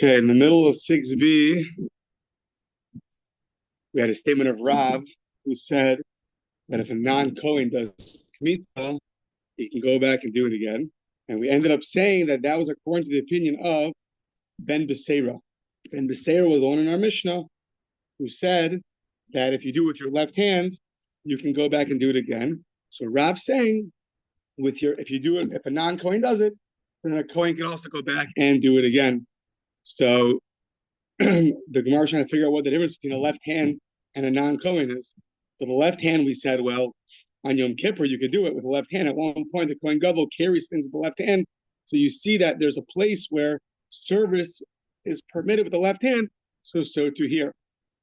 Okay, in the middle of 6b, we had a statement of Rav who said that if a non-Kohen does Kmitza, he can go back and do it again. And we ended up saying that that was according to the opinion of Ben Beseira. Ben Beseira was the one in our Mishnah who said that if you do it with your left hand, you can go back and do it again. So Rav's saying, if a non-Kohen does it, then a Kohen can also go back and do it again. So the Gemara is trying to figure out what the difference between a left hand and a non-Kohen is. So the left hand, we said, well, on Yom Kippur, you could do it with the left hand. At one point, the Kohen Gadol carries things with the left hand. So you see that there's a place where service is permitted with the left hand. So too here.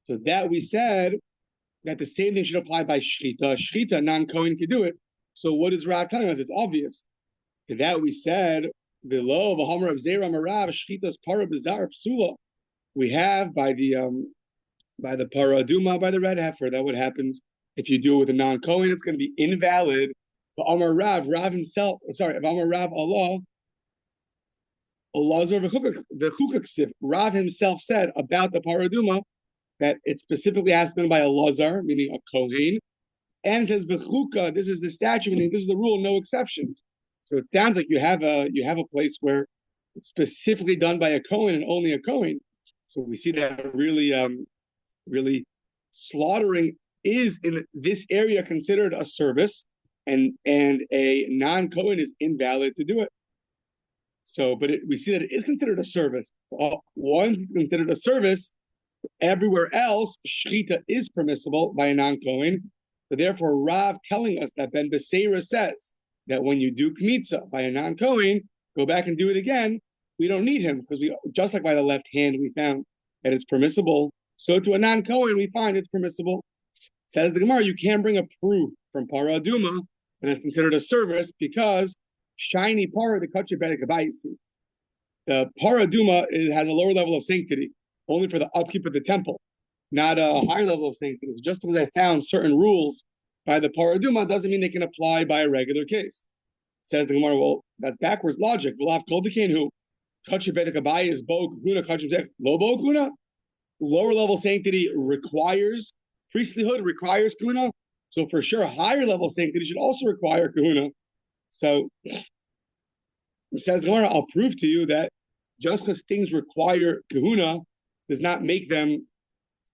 So that we said that the same thing should apply by Shchita. Shchita, non-Kohen can do it. So what is Rav telling us? It's obvious. To that we said, below the Homer of Zera Marav, Shchita's para bizarre psula. We have by the para aduma, by the red heifer, that what happens if you do it with a non-Kohen, it's going to be invalid. But Amar Rav himself, if Amar Rav Allah the Chukaksif, Rav himself said about the para aduma that it specifically has to be done by a Lazar, meaning a Kohen, and it says Bechuka, this is the statute, meaning this is the rule, no exceptions. So it sounds like you have a place where it's specifically done by a Kohen and only a Kohen. So we see that really slaughtering is in this area considered a service, and a non-Kohen is invalid to do it. So, but we see that it is considered a service. One is considered a service. Everywhere else, shchita is permissible by a non-Kohen. So therefore, Rav telling us that Ben Beseira says that when you do kmitza by a non-Kohen, go back and do it again. We don't need him because we just like by the left hand we found that it's permissible. So to a non-Kohen we find it's permissible. Says the Gemara, you can't bring a proof from para aduma that is considered a service because shiny para the kachir bedek abayisi. The para aduma has a lower level of sanctity, only for the upkeep of the temple, not a higher level of sanctity. Just because I found certain rules by the para aduma doesn't mean they can apply by a regular case. Says the Gemara, well, that's backwards logic. We'll have kol dekain who kachir bedek abayi is bo kuna kachir bedek lo bo kuna. Lower level sanctity requires priestlyhood, requires kahuna. So for sure, higher level sanctity should also require kahuna. So it says the Gemara, I'll prove to you that just because things require kahuna does not make them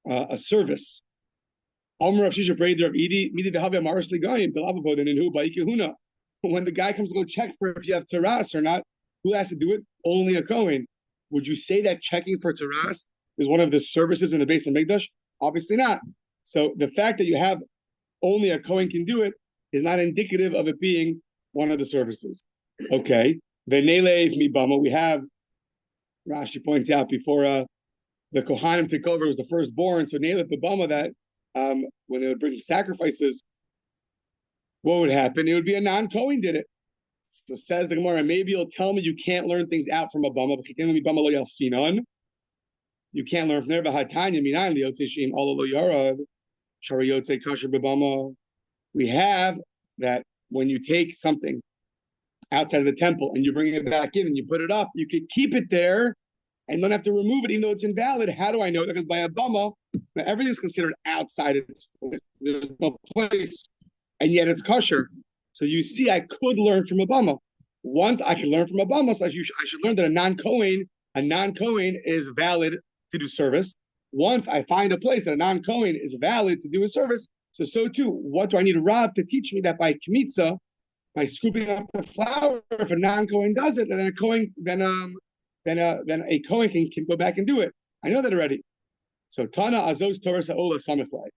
a service. When the guy comes to go check for if you have taras or not, who has to do it? Only a Kohen. Would you say that checking for taras is one of the services in the base of Mikdash? Obviously not. So the fact that you have only a Kohen can do it is not indicative of it being one of the services. Okay. V'nelev mibama. We have, Rashi points out, before the Kohanim took over, it was the firstborn. So nelev mibama, that when they would bring sacrifices, what would happen? It would be a non-Kohen did it. So says the Gemara, maybe you'll tell me you can't learn things out from a bama. You can't learn from there. We have that when you take something outside of the temple and you bring it back in and you put it up, you can keep it there and don't have to remove it, even though it's invalid. How do I know that? Because by a bama, everything's considered outside of its place. There's no place, and yet it's kosher. So you see, I could learn from a bama. Once I can learn from a bama, so I should learn that a non-Kohen is valid to do service. Once I find a place that a non-Kohen is valid to do a service, so too, what do I need a Rav to teach me that by kmitza, by scooping up the flour, if a non-Kohen does it, then a Kohen can go back and do it. I know that already. So Tana Azos Torah Sa'ola Samichlai.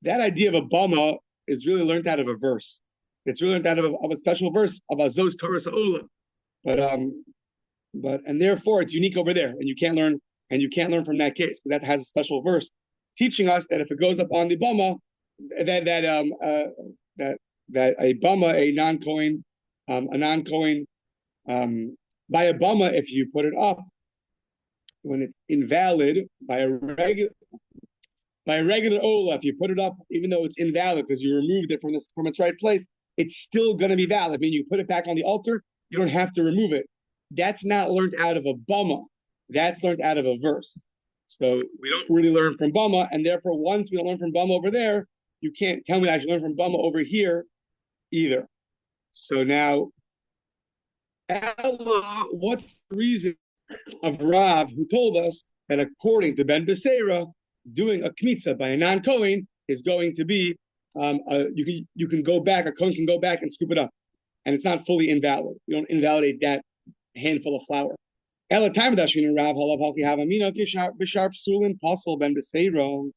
That idea of a bama is really learned out of a verse. It's really learned out of a special verse of Azos Torah Sa'ola. And therefore it's unique over there, and you can't learn from that case, because that has a special verse teaching us that if it goes up on the bama, that a bama, a non-Kohen, by a bama, if you put it up when it's invalid, by a regular ola, if you put it up, even though it's invalid because you removed it from its right place, it's still going to be valid. I mean, you put it back on the altar, you don't have to remove it. That's not learned out of a bama. That's learned out of a verse. So we don't really learn from Bama, and therefore once we don't learn from Bama over there, you can't tell me I should learn from Bama over here either. So now, Ella, what's the reason of Rav who told us that according to Ben Beseira, doing a kmitza by a non-Kohen is going to be you can go back, a Kohen can go back and scoop it up, and it's not fully invalid. You don't invalidate that handful of flour. Ella time Dashvin Rav Halav Halki Havamina Bishar Psulin Pasul Ben Beseira.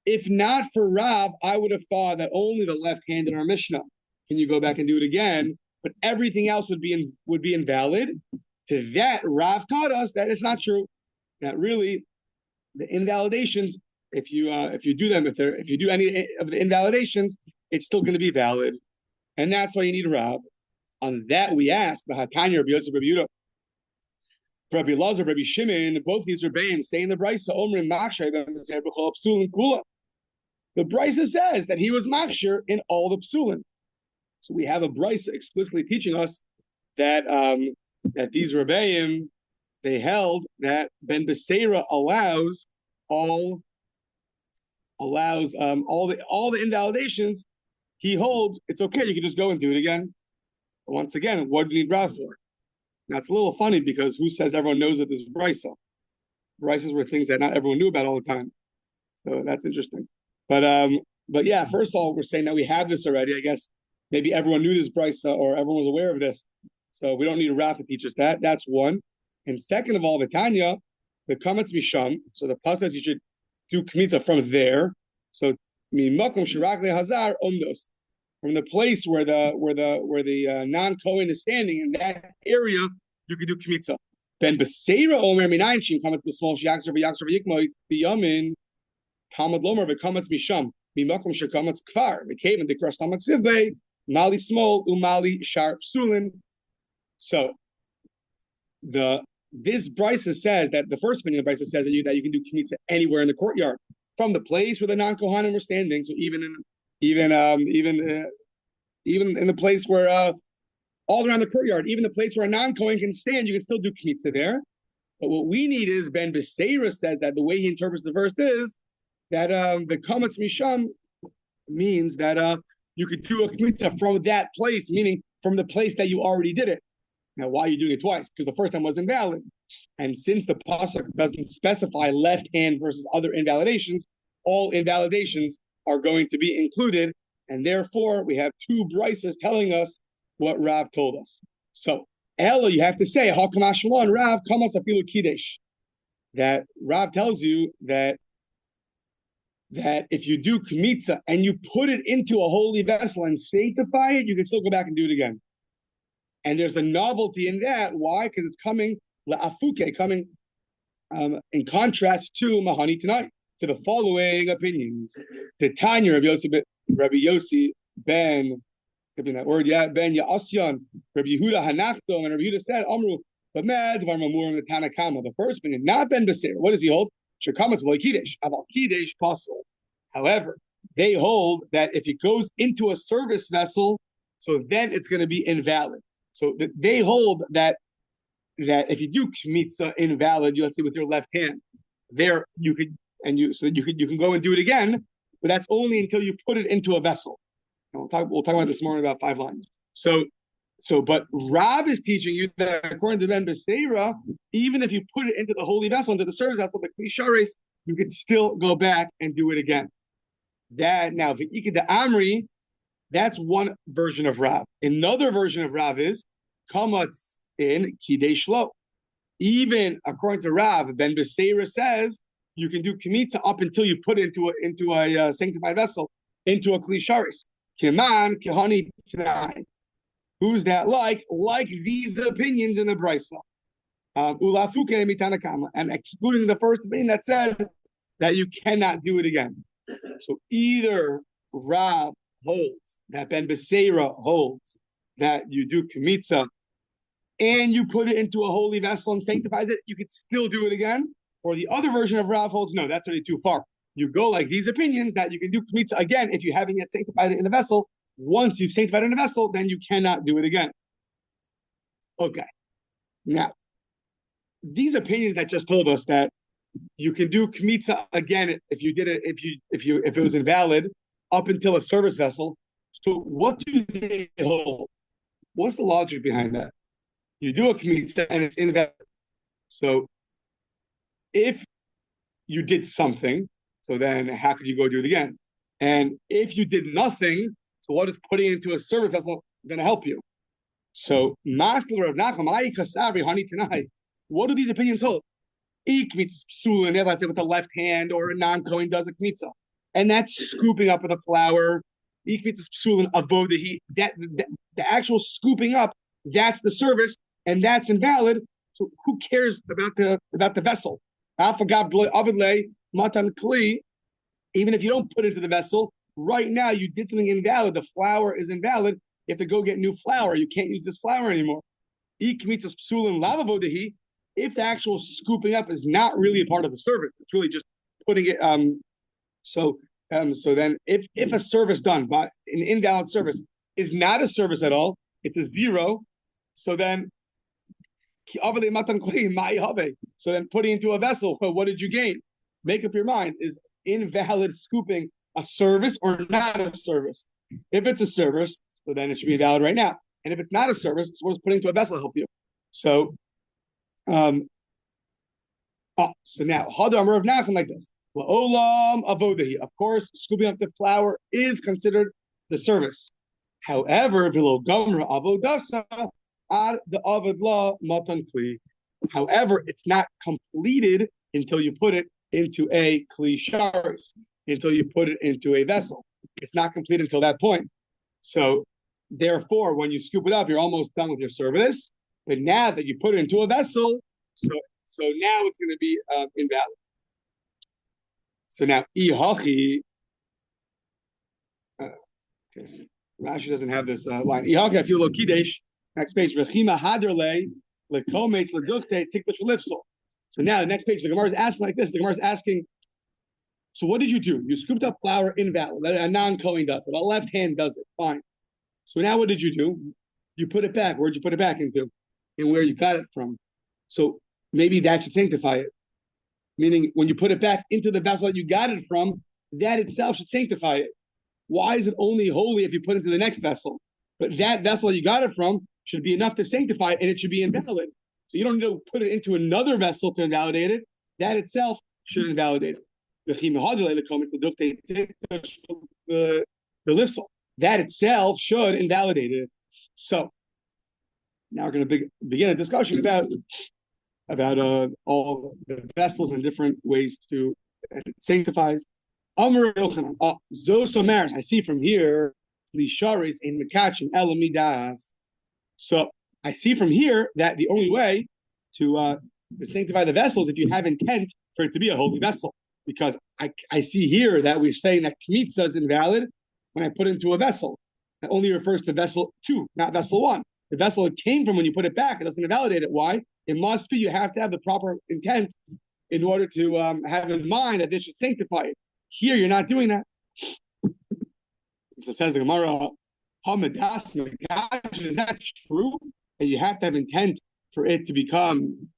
If not for Rav, I would have thought that only the left hand in our Mishnah can you go back and do it again, but everything else would be invalid. To that, Rav taught us that it's not true. That really, the invalidations, if you do them, if you do any of the invalidations, it's still going to be valid, and that's why you need Rav. On that, we ask the Hatanya, Rabbi Yosef, Rabbi Yehuda, Rabbi Lazar, Rabbi Shimon, both these Rebbeim say in the Brisa, Omrim Machshay b'chol psulin kula. The Brisa says that he was machshir in all the psulin. So we have a Brisa explicitly teaching us that that these Rebbeim, they held that Ben Beseira allows all the invalidations. He holds it's okay. You can just go and do it again. But once again, what do you need Rav for? Now it's a little funny because who says everyone knows that this is Brisa? Brisas were things that not everyone knew about all the time. So that's interesting. But yeah, first of all, we're saying that we have this already. I guess maybe everyone knew this Brisa or everyone was aware of this. So we don't need a Rav to teach us that. That's one. And second of all, the Tanya, the comments Misham. So the pasuk says you should do kmitza from there. So mimakom shirakle hazar omdos, from the place where the non-Kohen is standing in that area, you can do kmitza. Ben Beseira Omer Minayin Shim comments the small Yakser Yikmo Biyamin Talmud Lomer v'kamatz Misham mimakom shekamatz kfar v'kaven the krastamak sivbe mali small umali sharp sulin. So this Brisa says that the first opinion of Brisa says that you can do kmitza anywhere in the courtyard, from the place where the non-Kohanim were standing. So even in the place where all around the courtyard, even the place where a non-Kohen can stand, you can still do kmitza there. But what we need is Ben Beseira says that the way he interprets the verse is that the kamatz misham means that you could do a kmitza from that place, meaning from the place that you already did it. Now, why are you doing it twice? Because the first time was invalid. And since the pasuk doesn't specify left hand versus other invalidations, all invalidations are going to be included. And therefore, we have two Brisas telling us what Rav told us. So, Ella, you have to say, Hakamash Rav Kamas Afilu Kiddush. That Rav tells you that if you do kmitza and you put it into a holy vessel and sanctify it, you can still go back and do it again. And there's a novelty in that. Why? Because it's coming la'afuke, coming in contrast to Mahani tonight, to the following opinions. The Tanya Rabbi Yossi ben, that word, yeah, ben Ya'asyan, Rabbi Yehuda Hanachto, and Rabbi Yehuda said, Amru, B'med var mamur the Tanakama. The first opinion, not Ben Beseira. What does he hold? Shekamas lo kidesh, aval kidesh pasul. However, they hold that if it goes into a service vessel, so then it's going to be invalid. So they hold that if you do kmitza invalid, you have to do with your left hand. There you could you can go and do it again, but that's only until you put it into a vessel. And we'll talk about this morning about 5 lines. But Rab is teaching you that according to Ben Beseira, even if you put it into the holy vessel, into the service vessel, the klishares, you could still go back and do it again. That now the Amri, that's one version of Rav. Another version of Rav is kamatz in kidesh lo. Even according to Rav, Ben Beseira says you can do kmitza up until you put it into a sanctified vessel, into a klisharis. Kiman kehani tonight. Who's that like? Like these opinions in the Brisa. Ulafuke mitanakama, and excluding the first opinion that said that you cannot do it again. So either Rav holds that Ben Beseira holds that you do kmitza and you put it into a holy vessel and sanctifies it, you could still do it again. Or the other version of Rav holds, no, that's already too far. You go like these opinions that you can do kmitza again if you haven't yet sanctified it in the vessel. Once you've sanctified it in the vessel, then you cannot do it again. Okay. Now, these opinions that just told us that you can do kmitza again if you did it if it was invalid up until a service vessel. So what do they hold? What's the logic behind that? You do a kmitza and it's invalid. So if you did something, so then how could you go do it again? And if you did nothing, so what is putting it into a service vessel going to help you? So what do these opinions hold? Let's say with the left hand or a non-Kohen does a kmitza, and that's scooping up with a flour. That the actual scooping up, that's the service, and that's invalid. So who cares about the vessel? Even if you don't put it into the vessel, right now you did something invalid. The flour is invalid. You have to go get new flour. You can't use this flour anymore. If the actual scooping up is not really a part of the service, it's really just putting it. So then, if a service done by an invalid service is not a service at all, it's a zero. So then, so then putting into a vessel, well, what did you gain? Make up your mind. Is invalid scooping a service or not a service? If it's a service, so then it should be invalid right now. And if it's not a service, so what does putting into a vessel help you? So, so now Hadar Amar of Nachum like this. Of course, scooping up the flour is considered the service. However, below Gomra Avodasa ad the Avad law matan kli. However, it's not completed until you put it into a kli sharis, until you put it into a vessel. It's not complete until that point. So, therefore, when you scoop it up, you're almost done with your service. But now that you put it into a vessel, so now it's going to be invalid. So now, Ihachi, Rashi doesn't have this line. Ihachi, I feel lokidesh. Next page, Rechima Haderle, Lekometz, Ledukte, Tiklish Lifsel. So now, the next page, the Gemara is asking like this. The Gemara is asking, so what did you do? You scooped up flour invalid. A non-Kohen does it. A left hand does it. Fine. So now what did you do? You put it back. Where'd you put it back into? And where you got it from. So maybe that should sanctify it. Meaning when you put it back into the vessel that you got it from, that itself should sanctify it. Why is it only holy if you put it into the next vessel? But that vessel that you got it from should be enough to sanctify it, and it should be invalid. So you don't need to put it into another vessel to invalidate it. That itself should invalidate it. The lissel. That itself should invalidate it. So now we're going to begin a discussion about all the vessels and different ways to sanctify. Zosomaris, I see from here, Lisharis in Mekachin Elamidas. So I see from here that the only way to sanctify the vessel is if you have intent for it to be a holy vessel. Because I see here that we're saying that kmitza is invalid when I put it into a vessel. That only refers to vessel 2, not vessel 1. The vessel it came from, when you put it back, it doesn't invalidate it. Why? It must be, you have to have the proper intent in order to have in mind that this should sanctify it. Here, you're not doing that. So says the Gemara, is that true? That you have to have intent for it to become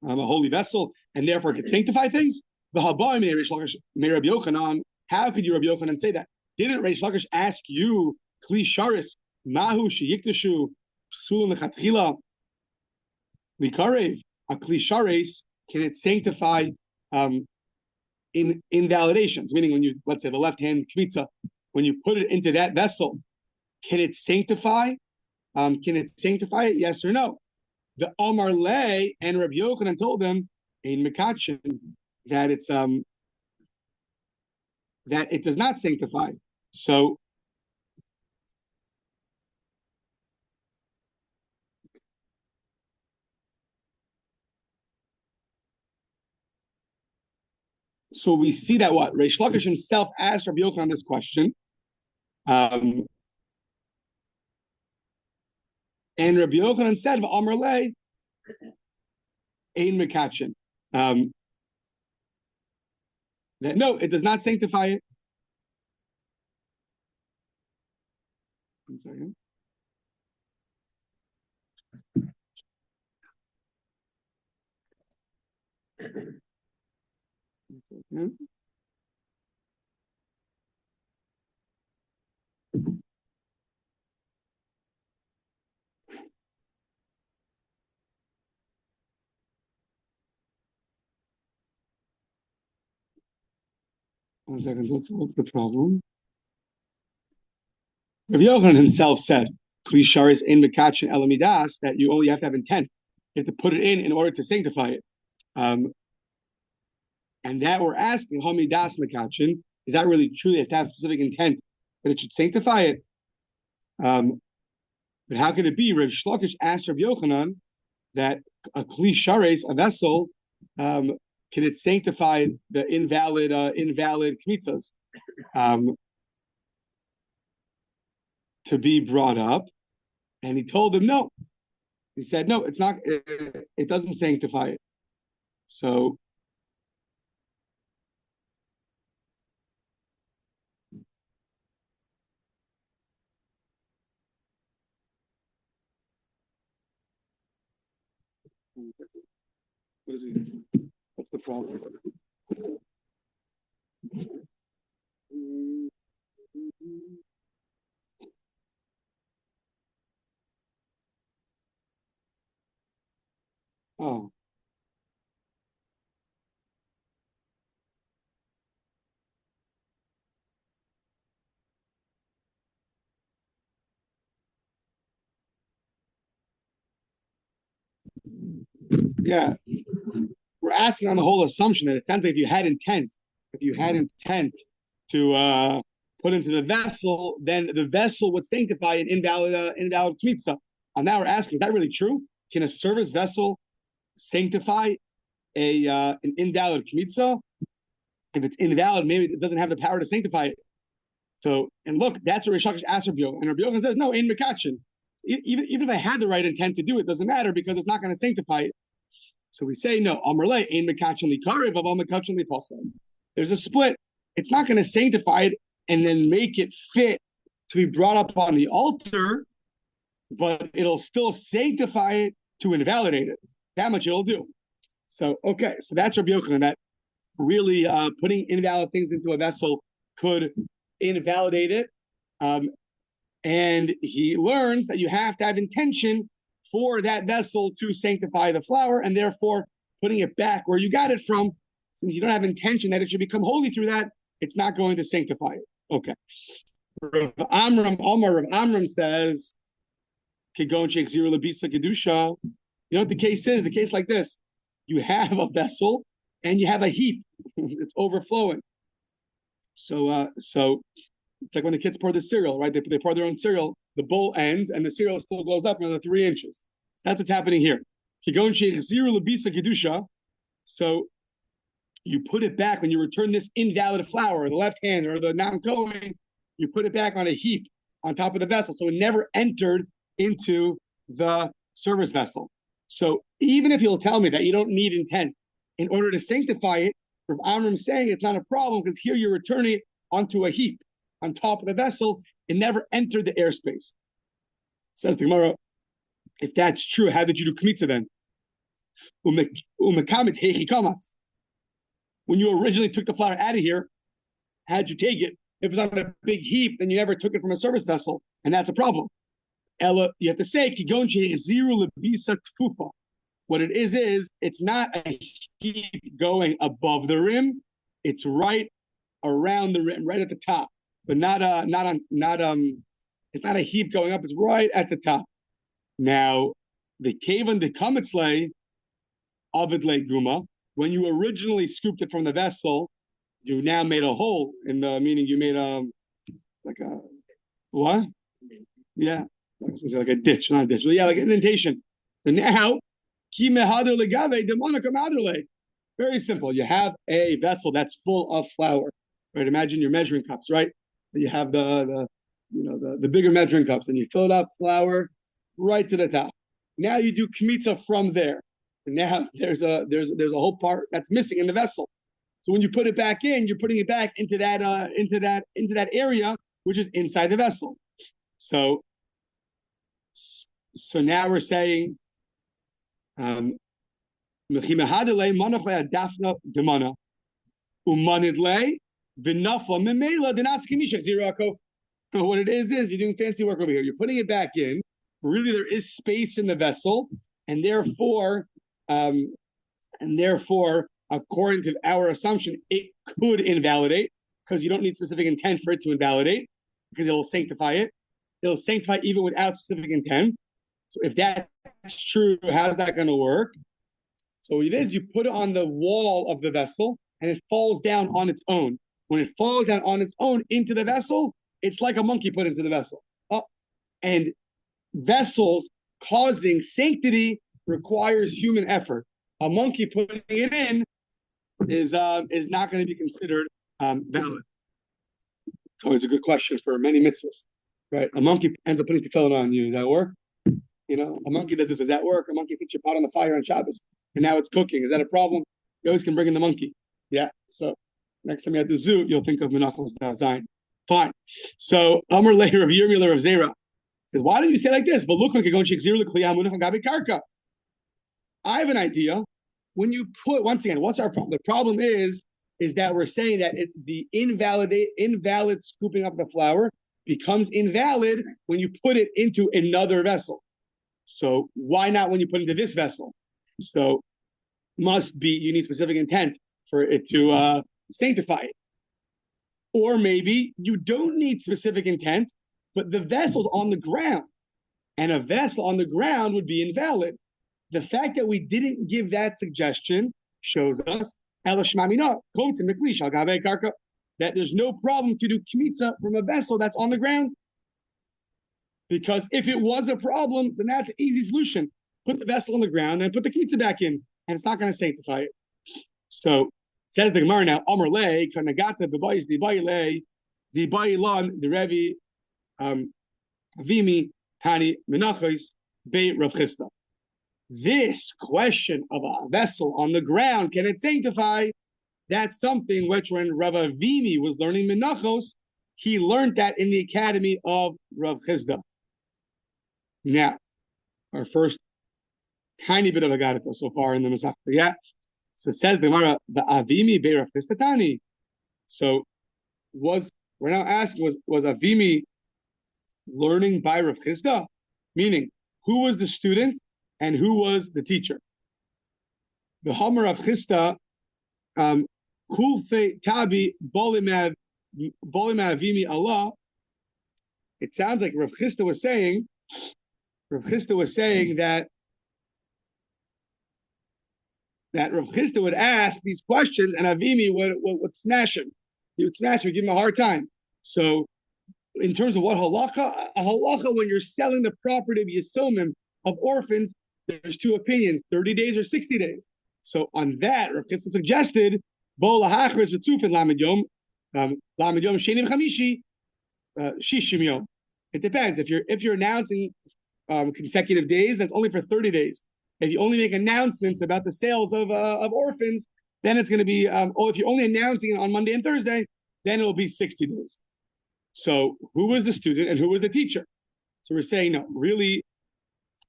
a holy vessel, and therefore it could sanctify things? How could you, Rabbi Yochanan, say that? Didn't Reish Lakish ask you, Kli Sharis, Mahu Sheyiktashu, Psul Lechatchila, Likarev, a Kli Sharis, can it sanctify in invalidations? Meaning when you, let's say the left hand kmitza, when you put it into that vessel, can it sanctify? Can it sanctify it? Yes or no? The Omar Lay and Rabbi Yochanan told them in Mekachin that it's that it does not sanctify. So we see that what Reish Lakish himself asked Rabbi Yochanan this question, and Rabbi Yochanan said, "Amar lei ein mekachin." That no, it does not sanctify it. One second. Yeah. 1 second. What's the problem? Rabbi Yochanan himself said, "Kli sharis ein mekachin elamidas," that you only have to have intent. You have to put it in order to sanctify it. And that we're asking, hamidas mekachin, is that really true? You have to have specific intent that it should sanctify it. But how can it be? Rav Shlokish asked Rabbi Yochanan that a kli sharis, a vessel, can it sanctify the invalid kmitzas to be brought up? And he told him no. He said no, it's not. It doesn't sanctify it. So. What is he? What's the problem? Oh. Yeah. We're asking on the whole assumption that it sounds like if you had intent to put into the vessel, then the vessel would sanctify an invalid kmitza. And now we're asking, is that really true? Can a service vessel sanctify an invalid kmitza? If it's invalid, maybe it doesn't have the power to sanctify it. So, and look, that's what Rish Lakish asked Rabbi Yochanan. And Rabbi Yochanan says, no, ein mekachin. Even if I had the right intent to do it, doesn't matter because it's not going to sanctify it. So we say, no, Amrle, ein mekachin likarev, aval mekachin lipasel. There's a split. It's not going to sanctify it and then make it fit to be brought up on the altar, but it'll still sanctify it to invalidate it. That much it'll do. So, okay, so that's Rabbi Yochanan, that really putting invalid things into a vessel could invalidate it. And he learns that you have to have intention for that vessel to sanctify the flour, and therefore putting it back where you got it from, since you don't have intention that it should become holy through that, it's not going to sanctify it. Okay. Rav Amram says, you know what the case is? The case like this. You have a vessel and you have a heap. It's overflowing. So it's like when the kids pour the cereal, right? They pour their own cereal, the bowl ends and the cereal still goes up another 3 inches. That's what's happening here. So you put it back when you return this invalid flour, the left hand or the non-Kohen, you put it back on a heap on top of the vessel. So it never entered into the service vessel. So even if you'll tell me that you don't need intent in order to sanctify it, Rav Amram saying it's not a problem because here you're returning it onto a heap on top of the vessel. It never entered the airspace. Says the Gemara, if that's true, how did you do kmitza then? When you originally took the flour out of here, how'd you take it? If it was on a big heap, then you never took it from a service vessel, and that's a problem. Ella, you have to say, what it is it's not a heap going above the rim, it's right around the rim, right at the top, but it's not a heap going up, it's right at the top. Now, the kavan de kamitzle avidle guma, when you originally scooped it from the vessel, you now made a hole in the, meaning you made like a, what? Yeah, like a ditch, not a ditch. Yeah, like an indentation. So now, very simple. You have a vessel that's full of flour. Right? Imagine your measuring cups, right? You have the bigger measuring cups, and you fill it up flour right to the top. Now you do kmitza from there. And now there's a whole part that's missing in the vessel. So when you put it back in, you're putting it back into that area which is inside the vessel. So now we're saying umanidle v'nafla memela denaskimishach zirako. What it is you're doing fancy work over here. You're putting it back in. Really, there is space in the vessel, and therefore, according to our assumption, it could invalidate because you don't need specific intent for it to invalidate because it will sanctify it. It'll sanctify even without specific intent. So if that's true, how's that going to work? So what it is, you put it on the wall of the vessel, and it falls down on its own. When it falls down on its own into the vessel, it's like a monkey put into the vessel. And vessels causing sanctity requires human effort. A monkey putting it in is not going to be considered valid. So it's a good question for many mitzvahs, right? A monkey ends up putting tefillin on you. Does that work? A monkey does this. Does that work? A monkey puts your pot on the fire on Shabbos, and now it's cooking. Is that a problem? You always can bring in the monkey. Yeah. So next time you're at the zoo, you'll think of Menachos Zayin. Fine. So Amar later of Yirmi of Zera says, why don't you say like this? But look, I have an idea. When you put, once again, what's our problem? The problem is that we're saying that the invalid scooping up the flour becomes invalid when you put it into another vessel. So why not when you put it into this vessel? So you need specific intent for it to sanctify it. Or maybe you don't need specific intent, but the vessel's on the ground, and a vessel on the ground would be invalid. The fact that we didn't give that suggestion shows us that there's no problem to do kmitza from a vessel that's on the ground. Because if it was a problem, then that's an easy solution. Put the vessel on the ground and put the kmitza back in, and it's not going to sanctify it. So says the Gemara now, Amar lei, kanagata b'bayis dibayi lei, dibayi lan, the Rebbe, Vimi, Tani, Menachos, Be Rav Chisda. This question of a vessel on the ground, can it sanctify? That's something which when Rav Avimi was learning Menachos, he learned that in the academy of Rav Chisda. Now, our first tiny bit of Agadita so far in the Masechta. Yeah. So it says the Gemara, the Avimi Be Rav Chisda Tani. So we're now asking, was Avimi learning by Rav Chisda? Meaning, who was the student and who was the teacher? The Hamar of Chisda, Kulfe Tabi Bolim Avimi Allah. It sounds like Rav Chisda was saying that Rav Chisda would ask these questions and Avimi would smash him. He would smash him, give him a hard time. So in terms of what halacha, a halacha when you're selling the property of Yisomim, of orphans, there's two opinions, 30 days or 60 days. So on that, Rav Chisda suggested, Bo lahachritz v'tzufin lamed yom shenim chamishi, shishim yom. It depends. If you're announcing consecutive days, that's only for 30 days. If you only make announcements about the sales of orphans, then it's going to be, if you're only announcing it on Monday and Thursday, then it will be 60 days. So who was the student and who was the teacher? So we're saying, no, really,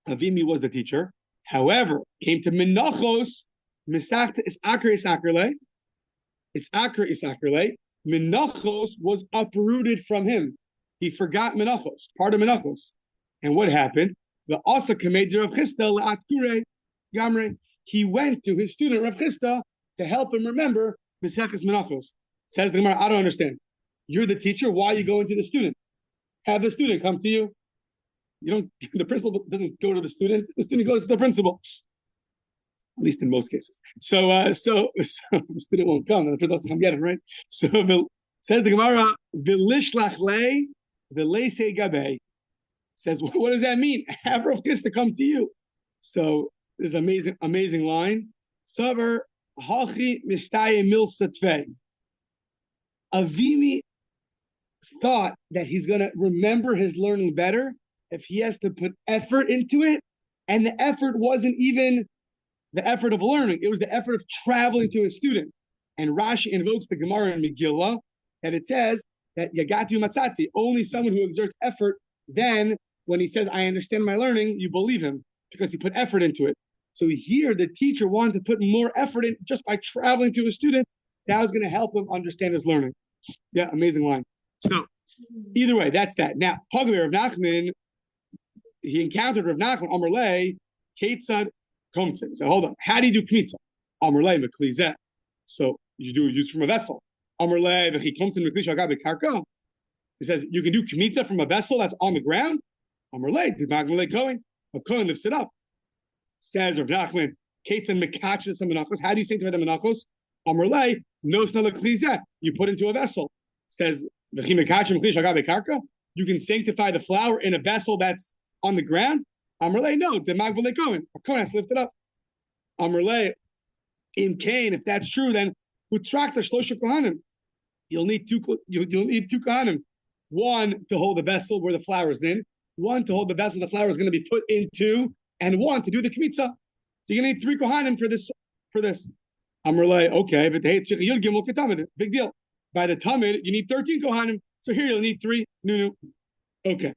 Avimi was the teacher. However, came to Menachos, Mesachta is Isakrile. Menachos was uprooted from him. He forgot Menachos, part of Menachos. And what happened? The Asa Kamed Rav Chisda La'atkure Gamre. He went to his student Rav Chisda to help him remember Mesechus Menachos. Says the Gemara, I don't understand. You're the teacher. Why are you going to the student? Have the student come to you. You don't. The principal doesn't go to the student. The student goes to the principal. At least in most cases. So the student won't come. The principal doesn't come get him, right? So says the Gemara, "V'lishlach le, v'leisei gabe." Says, what does that mean? Have Rav Chisda come to you. So there's an amazing line. Savar hachi mistaye milsa tvei. Avimi thought that he's going to remember his learning better if he has to put effort into it. And the effort wasn't even the effort of learning. It was the effort of traveling to a student. And Rashi invokes the Gemara in Megillah that it says that Yagatu Matzati, only someone who exerts effort, then when he says, I understand my learning, you believe him because he put effort into it. So here the teacher wanted to put more effort in just by traveling to a student That was going to help him understand his learning. Yeah, amazing line. So either way, that's that. Now, Pagav Rav Nachman, he encountered Rav Nachman, Amar Lei, Ketzad Komtzin. So hold on. How do you do kmitza? Amar Lei, Meklizeh. So you do use from a vessel. Amar Lei, V'chi Komtzin Mekli Shagabe Karka. He says you can do kmitza from a vessel that's on the ground. Amar Lei, D'Magma Lei Kohen. A Kohen lifts it up. Says Rav Nachman, Ketzad Mekachas Menachos. How do you sanctify the Menachos? Amar Lei, no snala klizeh. You put into a vessel. Says you can sanctify the flour in a vessel that's on the ground. Amrle, no, the Magbale Cohen. A Cohen has to lift it up. Amrle, in Cain, if that's true, then Utractate Shlosha Kohanim. You'll need two Kohanim. One to hold the vessel where the flour is in, one to hold the vessel the flour is going to be put into, and one to do the kmitza. You're going to need 3 Kohanim for this. Amrle, okay, but hey, big deal. By the Talmud, you need 13 Kohanim. So here you'll need 3. No. Okay.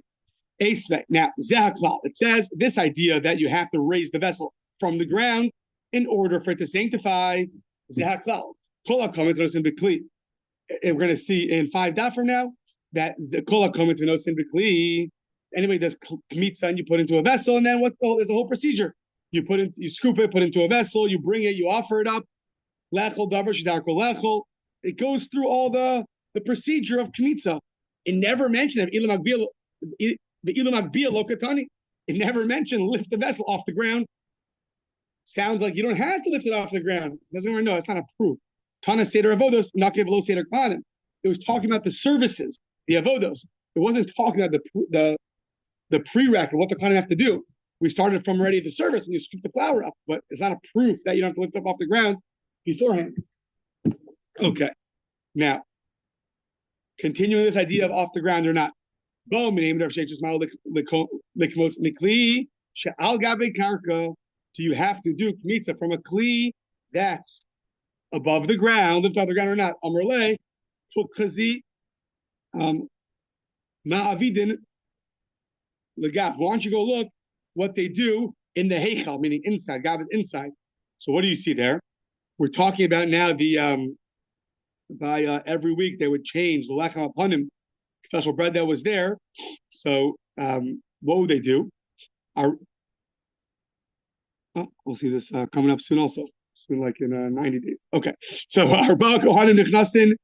Now, Zehaklal. It says this idea that you have to raise the vessel from the ground in order for it to sanctify. Zehaklal. Kollel comments in Bebli. We're going to see in 5 daf from now that Kollel comments in Bebli. Anyway, there's kmitza and you put into a vessel, and then there's a whole procedure. You scoop it, put it into a vessel, you bring it, you offer it up. Lechol davar shidar kol lechol. It goes through all the procedure of kmitza. It never mentioned the ilam akbiyah lo katani. It never mentioned lift the vessel off the ground. Sounds like you don't have to lift it off the ground. Doesn't really know. It's not a proof. Tana seder avodos, not below seder kahanim. It was talking about the services, the avodos. It wasn't talking about the prereq of what the kahanim have to do. We started from already the service when you scoop the flour up, but it's not a proof that you don't have to lift up off the ground beforehand. Okay. Now, continuing this idea of off the ground or not. Do you have to do kmitza from a kli that's above the ground, lift off the ground or not? Amrle, ma'avidin legaf. Why don't you go look what they do in the heichal, meaning inside. Gav is inside. So what do you see there? We're talking about now the by every week they would change the lechem upon him, special bread that was there. So what would they do? We'll see this coming up soon also. Soon, like in 90 days. Okay. So Arba Kohanim Nichnasin,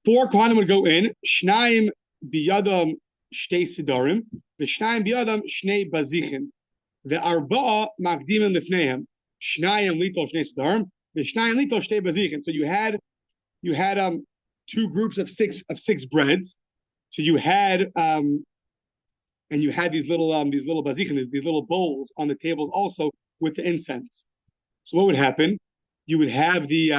4 Kohanim would go in, Shnayim biyadam shtei sidarim, v'shnayim biyadam shnei bazichim. The Arba magdimim lifneim, Shnayim litol shnei sidarim, v'shnayim litol shtei bazichim. So you had 2 groups of 6 breads. So you had and you had these little bazichim, these little bowls on the tables also with the incense. So what would happen? You would have the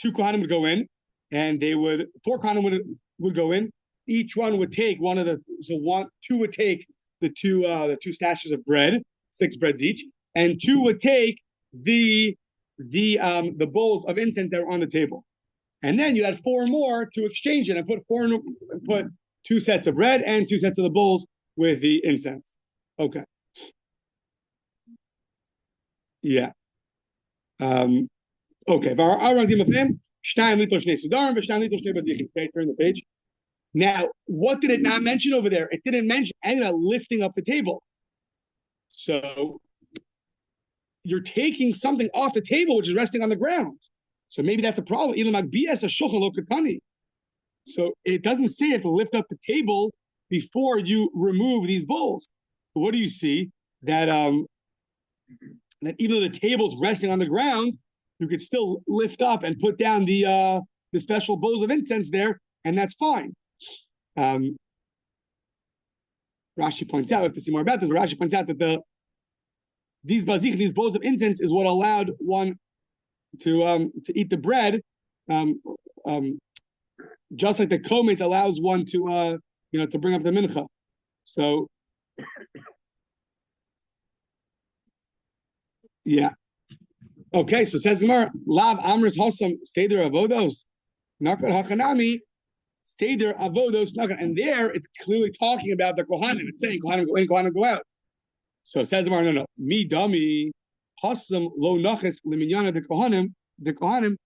2 Kohanim would go in, and 4 Kohanim would go in. Each one would take two would take the two stashes of bread, 6 breads each, and 2 would take the bowls of incense that were on the table. And then you had 4 more to exchange it and put 2 sets of bread and 2 sets of the bowls with the incense. Okay. Yeah. Okay. Turn the page. Now, what did it not mention over there? It didn't mention any about lifting up the table. So you're taking something off the table which is resting on the ground. So maybe that's a problem. So it doesn't say you have to lift up the table before you remove these bowls. But what do you see? That even though the table's resting on the ground, you could still lift up and put down the special bowls of incense there, and that's fine. Rashi points out, we have to see more about this, but Rashi points out that these bowls of incense is what allowed one to eat the bread, just like the kometz allows one to to bring up the mincha. So yeah. Okay, so says Gemara, Lav Amris Hosam Seder Avodos, Nakar Hakanami, Seder Avodos Nakar. And there it's clearly talking about the Kohanim. It's saying Kohanim go in, Kohanim go out. So it says Gemara, no. Mi Dami Hosam Lo Nachis Liminyana the Kohanim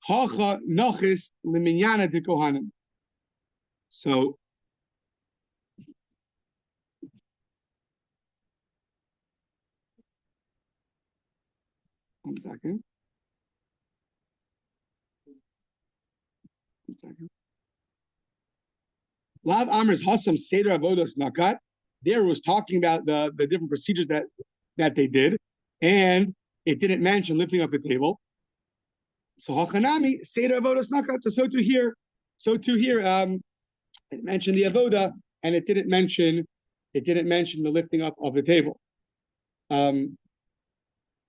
Hacha Nachis Liminyana de Kohanim. So, 1 second. 1 second. Lav Amr's Hassam Seder Avodos Nakat. There was talking about the different procedures that they did, and it didn't mention lifting up the table. So Hachanami Seder Avodos Nakat. So to here, it mentioned the avoda, and it didn't mention the lifting up of the table, or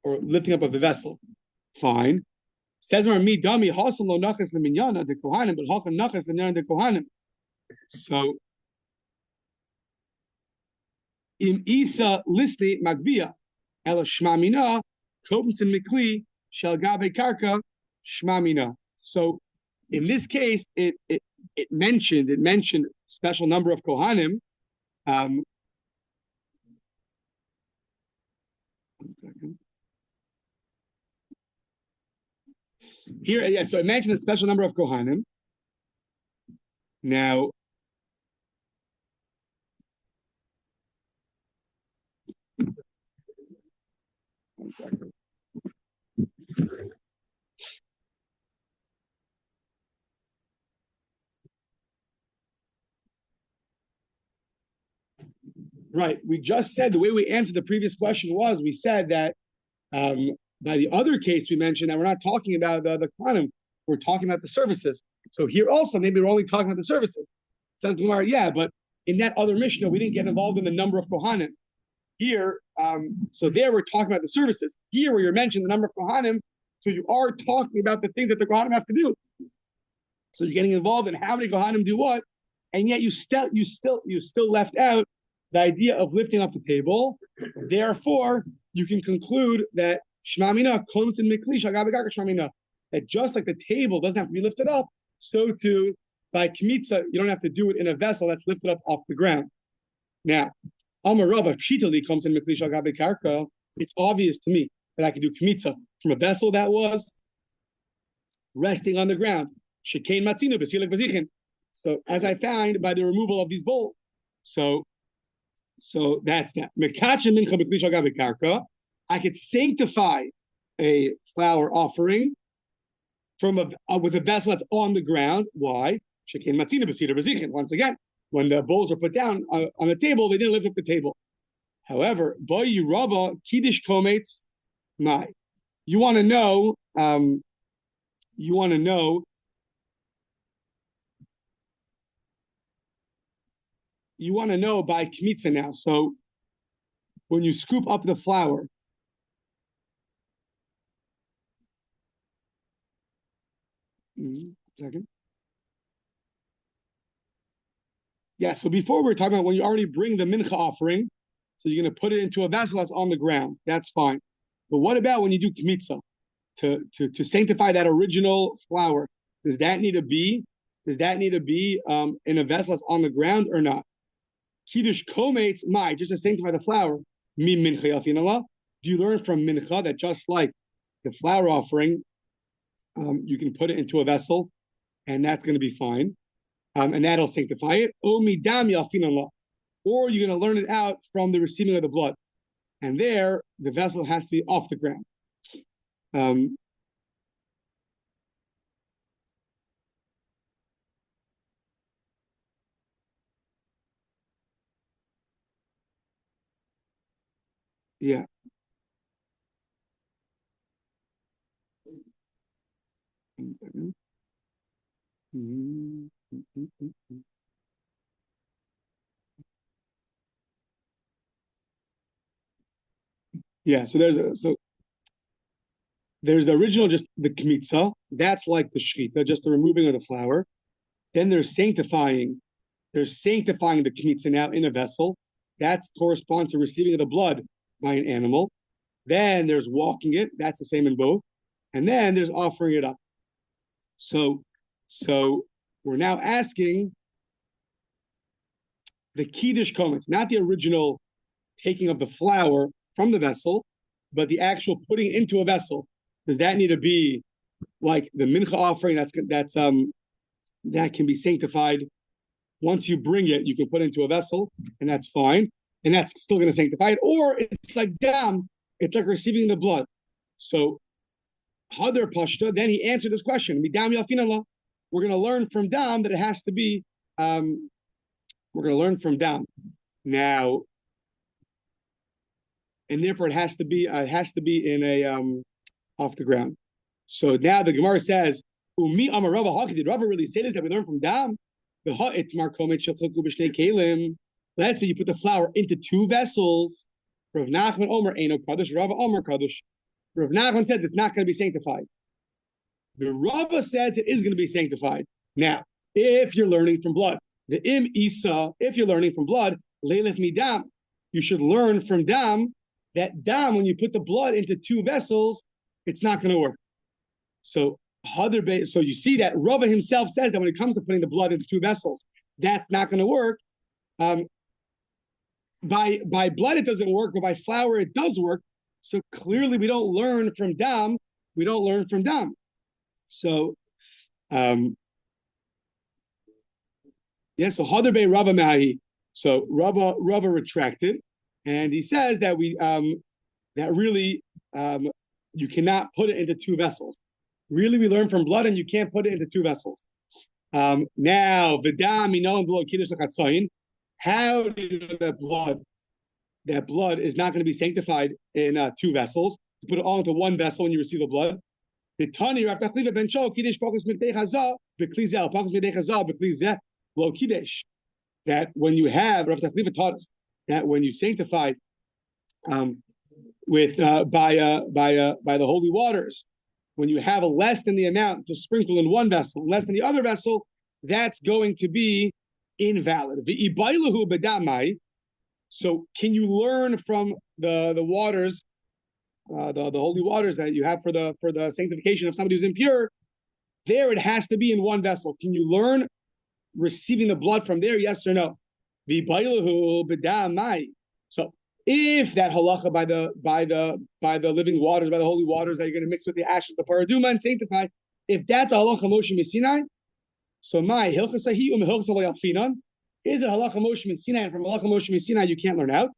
lifting up of the vessel. Fine. Says mi dami hasam lo nachas leminyana de kohanim, but hakam nachas leminyana de kohanim. So im isa lisli magbia ela shmamina kobinson mikli shel gabe karka shmamina. So in this case, it mentioned special number of kohanim. 1 second. Here, yeah, so it mentioned a special number of kohanim. Now, one second. Right. We just said the way we answered the previous question was we said that by the other case we mentioned that we're not talking about the quantum, we're talking about the services. So here also maybe we're only talking about the services. Says Gemara, yeah, but in that other Mishnah we didn't get involved in the number of kohanim. Here, so there we're talking about the services. Here where you're mentioning the number of kohanim, so you are talking about the things that the kohanim have to do. So you're getting involved in how many kohanim do what, and yet you still left out the idea of lifting up the table. Therefore, you can conclude that shmamina comes in mikli shagabegarka shmamina. That just like the table doesn't have to be lifted up, so too by kmitza you don't have to do it in a vessel that's lifted up off the ground. Now, Amarava pshitali comes in mikli shagabegarka. It's obvious to me that I can do kmitza from a vessel that was resting on the ground. Shekain matzinu b'silek v'zichin. So as I found by the removal of these bowls. So that's that. I could sanctify a flower offering from with a vessel that's on the ground. Why? Once again, when the bowls are put down on the table, they didn't lift up the table. However, you want to know. You want to know by kmitza now. So when you scoop up the flour, second. Yeah, so before we were talking about when you already bring the mincha offering, so you're going to put it into a vessel that's on the ground. That's fine. But what about when you do kmitza to sanctify that original flour? Does that need to be in a vessel that's on the ground or not? Kiddush kometz mai, just to sanctify the flour. Mi mincha yafinallah. Do you learn from mincha that just like the flour offering, you can put it into a vessel, and that's going to be fine, and that'll sanctify it. O midam yafinallah, or you're going to learn it out from the receiving of the blood, and there the vessel has to be off the ground. Yeah. Yeah, so there's the original, just the kmitza. That's like the shchita, just the removing of the flour. Then there's sanctifying the kmitza now in a vessel. That corresponds to receiving of the blood by an animal. Then there's walking it. That's the same in both. And then there's offering it up. So we're now asking the kiddush kometz, not the original taking of the flour from the vessel, but the actual putting into a vessel. Does that need to be like the mincha offering, that can be sanctified. Once you bring it, you can put it into a vessel, and that's fine, and that's still going to sanctify it. Or it's like dam, it's like receiving the blood. So Hadar Pashta, then he answered this question. We're going to learn from dam that it has to be. We're going to learn from dam now, and therefore it has to be in a off the ground. So now the Gemara says, "Umi Amar Rava Haki." Did Rava really say this that we learn from dam? The ha'itmar komet shalchuku b'shnei kelim. Let's say you put the flour into two vessels. Rav Nachman Omer Eino Kadosh. Rava Omer Kadosh. Rav Nachman said it's not going to be sanctified. The Rava said it is going to be sanctified. Now, if you're learning from blood, the im isa, if you're learning from blood, leilef midam, you should learn from dam that dam, when you put the blood into two vessels, it's not going to work. So you see that Rava himself says that when it comes to putting the blood into two vessels, that's not going to work. By blood it doesn't work, but by flour it does work. So clearly we don't learn from dam. We don't learn from dam. So so Hadar Bei Rava Mahi. So Rava retracted, and he says that you cannot put it into two vessels. Really, we learn from blood, and you can't put it into two vessels. Now, v'dam inon blood kiddush l'chatzayin. How do you know that blood is not going to be sanctified in two vessels? You put it all into one vessel when you receive the blood. V'tani Rav Tachliva ben Shol kiddush pachos midei chazah v'kli zeh pachos midei chazah v'kli zeh lo kiddush. That when you have Rav Tachliva taught us that when you sanctify by the holy waters, when you have a less than the amount to sprinkle in one vessel, less than the other vessel, that's going to be invalid. So can you learn from the waters, the holy waters that you have for the sanctification of somebody who's impure? There it has to be in one vessel. Can you learn receiving the blood from there? Yes or no? So if that halacha by the living waters, by the holy waters that you're going to mix with the ashes of the paraduma and sanctify, if that's halacha Moshe Sinai, so my hilchas ahi hilchas alayalfinan, is it halacha Moshe Sinai, and from halacha Moshe Sinai you can't learn out.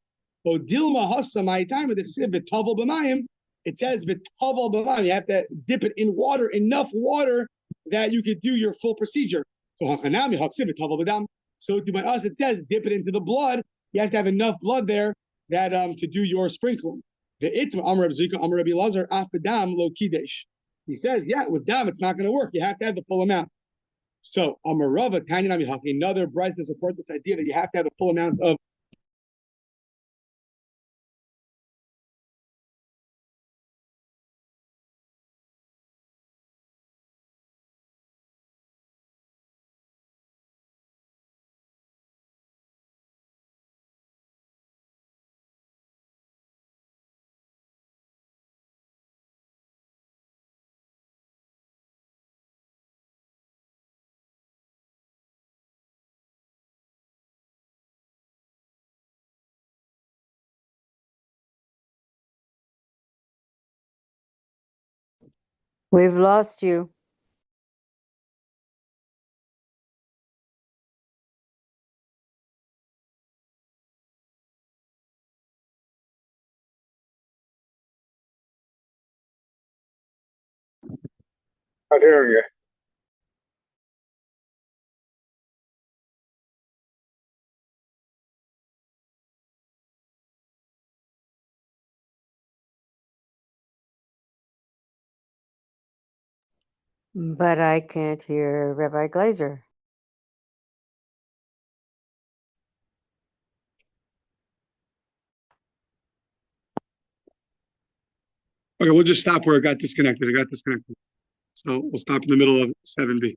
O dilma hasa my time it says v'tavel b'mayim. It says v'tavel b'mayim. You have to dip it in water, enough water that you could do your full procedure. So hachanami haksiv v'tavel b'dam. So by us it says dip it into the blood. You have to have enough blood there that to do your sprinkling. The itma Amar Reb Zika Amar Rabbi Lazar afadam lo kidesh. He says, yeah, with dam it's not going to work. You have to have the full amount. So Amar Rava Tanya Nami Haki, another bright to support this idea that you have to have the full amount of. We've lost you. Not hearing you. But I can't hear Rabbi Gleizer. Okay, we'll just stop where it got disconnected. So we'll stop in the middle of 7b.